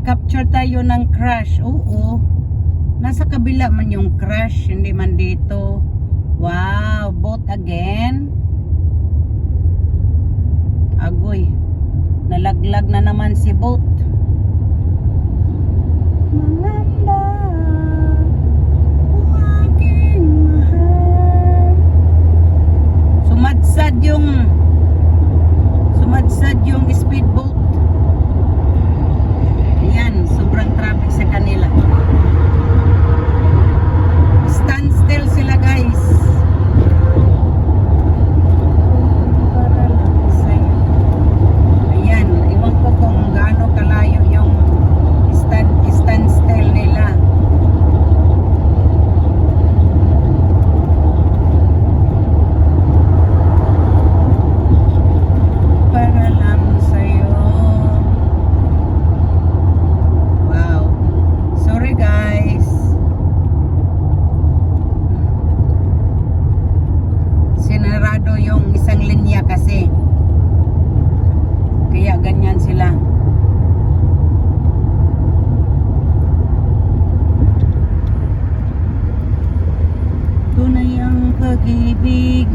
Mag-capture tayo ng crash. Oo. Nasa kabila man yung crash, hindi man dito. Wow, boat again. Agoy. Nalaglag na naman si boat. Mangamba, o aking mahal. Sumadsad yung speedboat. Ayan, sobrang traffic sa kanila. Stand still sila, guys. Ayan, iwan ko kung gaano kalayo yung stand still nila. Para lang sa'yo. Wow. Sorry, guys. Sinarado yung isang linya kasi. Kaya ganyan sila. Tunay ang pag-ibig